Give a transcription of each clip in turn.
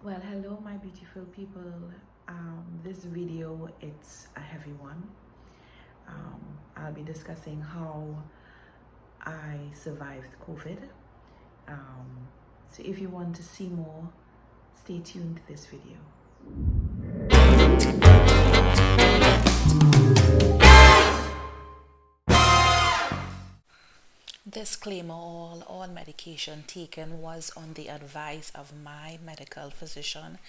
Well, hello, my beautiful people. This video, it's a heavy one. I'll be discussing how I survived COVID. So if you want to see more, stay tuned to this video. Disclaimer, all medication taken was on the advice of my medical physician.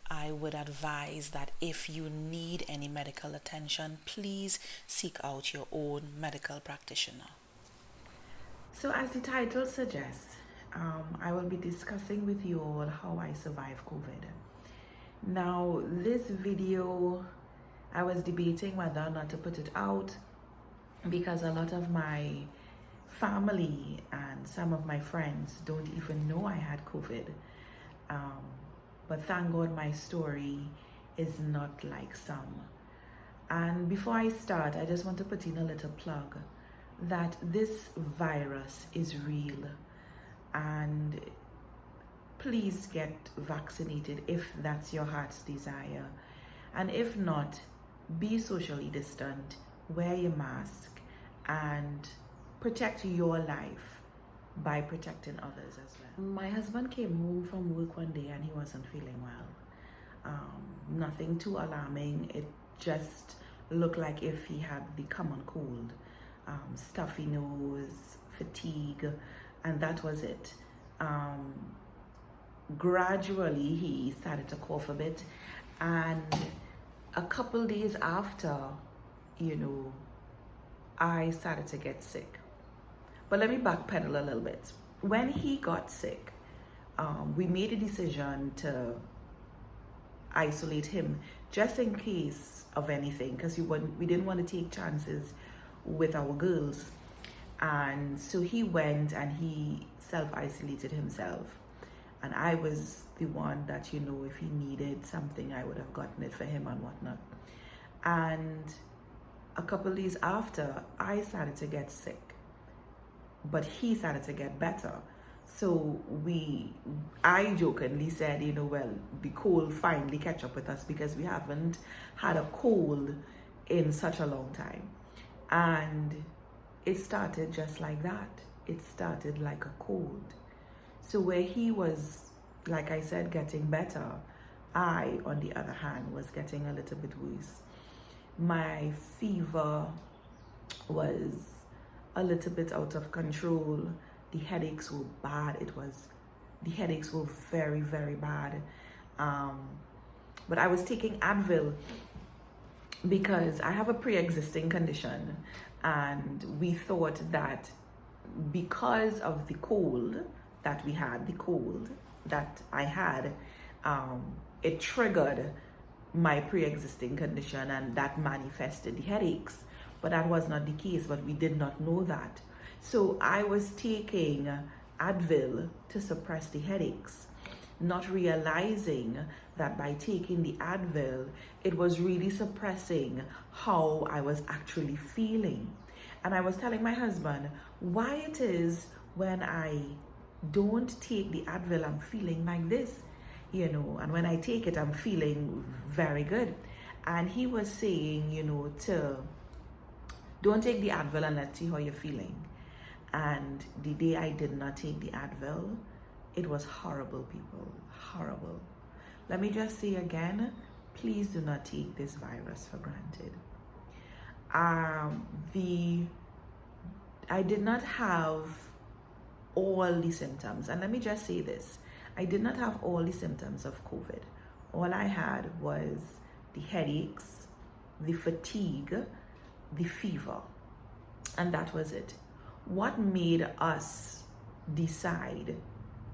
I would advise that if you need any medical attention, please seek out your own medical practitioner. So, as the title suggests, I will be discussing with you all how I survived COVID. Now, this video, I was debating whether or not to put it out because a lot of my family and some of my friends don't even know I had COVID. But thank God my story is not like some. And before I start, I just want to put in a little plug that this virus is real, and please get vaccinated if that's your heart's desire. And if not, be socially distant, wear your mask, and protect your life by protecting others as well. My husband came home from work one day and he wasn't feeling well. Nothing too alarming. It just looked like if he had the common cold, stuffy nose, fatigue, and that was it. Gradually he started to cough a bit, and a couple days after, I started to get sick. But let me backpedal a little bit. When he got sick, we made a decision to isolate him just in case of anything, because we didn't want to take chances with our girls. And so he went and he self-isolated himself. And I was the one that, if he needed something, I would have gotten it for him and whatnot. And a couple days after, I started to get sick, but he started to get better. So I jokingly said, well, the cold finally catch up with us because we haven't had a cold in such a long time. And it started just like that. It started like a cold. So where he was, like I said, getting better, I, on the other hand, was getting a little bit worse. My fever was a little bit out of control. The headaches were bad. The headaches were very, very bad. But I was taking Advil because I have a pre-existing condition, and we thought that because of the cold that I had, it triggered my pre-existing condition, and that manifested the headaches. But that was not the case, but we did not know that. So I was taking Advil to suppress the headaches, not realizing that by taking the Advil, it was really suppressing how I was actually feeling. And I was telling my husband why it is when I don't take the Advil, I'm feeling like this, and when I take it, I'm feeling very good. And he was saying, to don't take the Advil and let's see how you're feeling. And the day I did not take the Advil, it was horrible, people, horrible. Let me just say again, please do not take this virus for granted. I did not have all the symptoms. And let me just say this, I did not have all the symptoms of COVID. All I had was the headaches, the fatigue, the fever, and that was it. What made us decide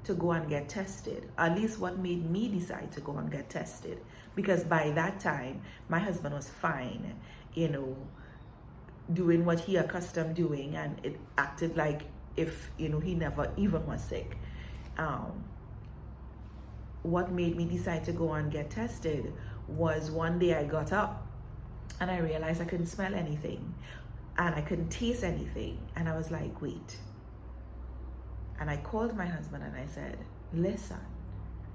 to go and get tested, at least what made me decide to go and get tested, because by that time my husband was fine, doing what he accustomed doing, and it acted like if he never even was sick. What made me decide to go and get tested was one day I got up and I realized I couldn't smell anything and I couldn't taste anything, and I was like, wait. And I called my husband and I said, listen,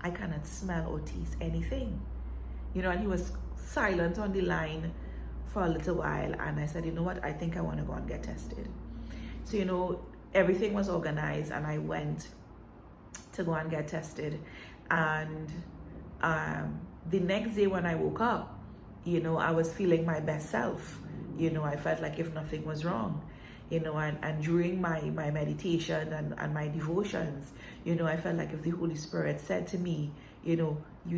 I cannot smell or taste anything. And he was silent on the line for a little while, and I said, you know what, I think I want to go and get tested. So, everything was organized, and I went to go and get tested. And the next day when I woke up, I was feeling my best self. I felt like if nothing was wrong. And during my meditation and my devotions, I felt like if the Holy Spirit said to me, you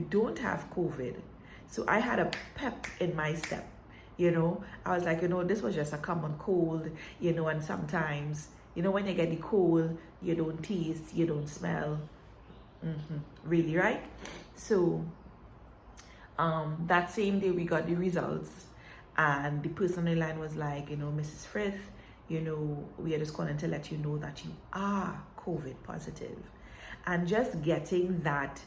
don't have COVID. So I had a pep in my step. I was like, this was just a common cold, and sometimes, when you get the cold, you don't taste, you don't smell. Really, right? So that same day we got the results, and the person in line was like, Mrs. Frith, we are just calling to let you know that you are COVID positive. And just getting that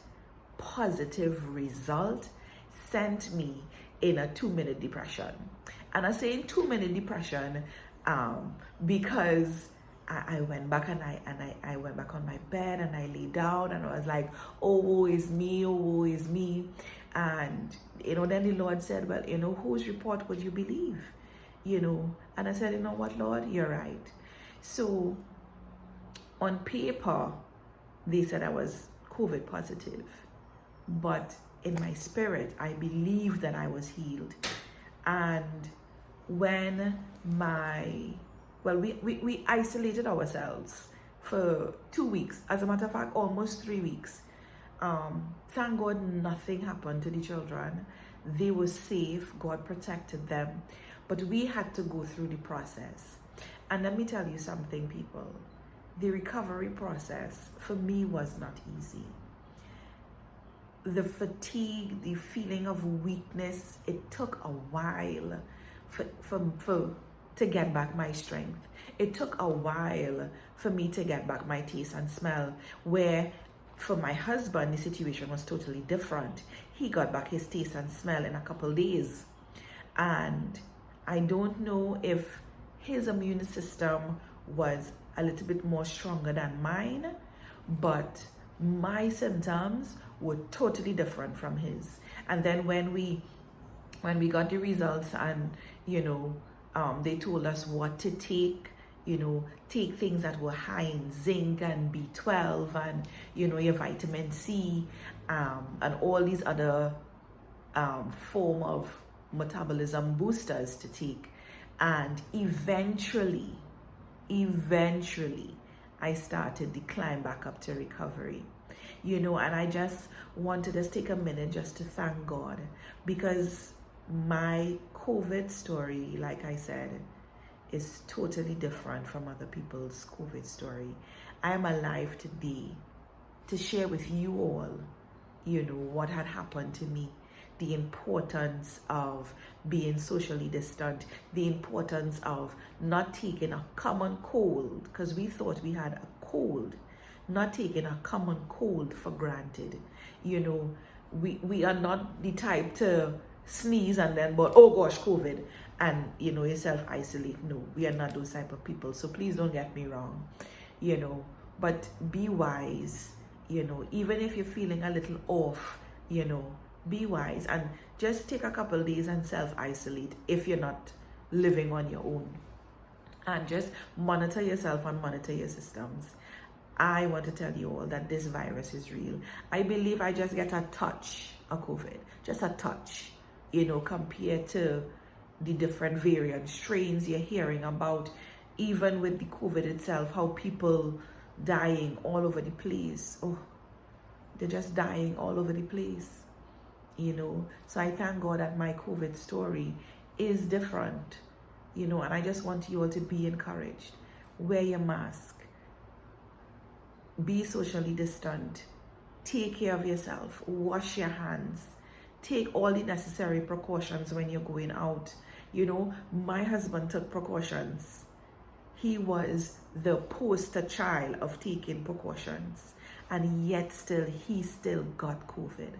positive result sent me in a 2-minute depression. And I say 2-minute depression because I went back and I went back on my bed and I lay down and I was like, oh, woe is me, oh, woe is me. And, then the Lord said, well, whose report would you believe? And I said, you know what, Lord, you're right. So on paper, they said I was COVID positive, but in my spirit, I believed that I was healed. And when we isolated ourselves for 2 weeks. As a matter of fact, almost 3 weeks. Thank God nothing happened to the children. They were safe. God protected them. But we had to go through the process. And let me tell you something, people. The recovery process for me was not easy. The fatigue, the feeling of weakness, it took a while to get back my strength. It took a while for me to get back my taste and smell, where for my husband, the situation was totally different. He got back his taste and smell in a couple days. And I don't know if his immune system was a little bit more stronger than mine, but my symptoms were totally different from his. And then when we got the results and, they told us what to take, take things that were high in zinc and B12 and, your vitamin C, and all these other form of metabolism boosters to take. And eventually, I started the climb back up to recovery. And I just wanted to take a minute just to thank God, because my COVID story, like I said, is totally different from other people's COVID story. I am alive today to share with you all, what had happened to me, the importance of being socially distant, the importance of not taking a common cold, because we thought we had a cold, not taking a common cold for granted. We are not the type to sneeze and then, but oh gosh, COVID, and you self-isolate. No, we are not those type of people. So please don't get me wrong, but be wise, even if you're feeling a little off, be wise and just take a couple of days and self-isolate if you're not living on your own, and just monitor yourself and monitor your systems. I want to tell you all that this virus is real. I believe I just get a touch of COVID, just a touch, compared to the different variant strains you're hearing about, even with the COVID itself, how people dying all over the place. Oh, they're just dying all over the place, So I thank God that my COVID story is different, and I just want you all to be encouraged. Wear your mask. Be socially distant. Take care of yourself. Wash your hands. Take all the necessary precautions when you're going out. My husband took precautions. He was the poster child of taking precautions, and yet he still got COVID.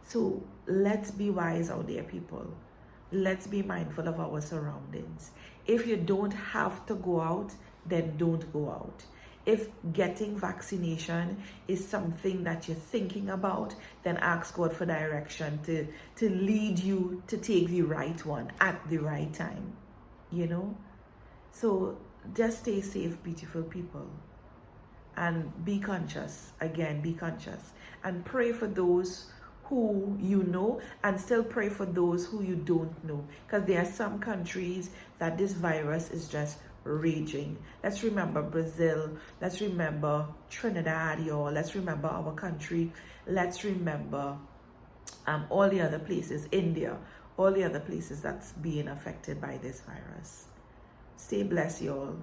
So let's be wise out there, people. Let's be mindful of our surroundings. If you don't have to go out, then don't go out. If getting vaccination is something that you're thinking about, then ask God for direction to lead you to take the right one at the right time, you know? So just stay safe, beautiful people. And be conscious. Again, be conscious. And pray for those who you know, and still pray for those who you don't know. Because there are some countries that this virus is just raging. Let's remember Brazil. Let's remember Trinidad, y'all. Let's remember our country. Let's remember all the other places, India, all the other places that's being affected by this virus. Stay blessed, y'all.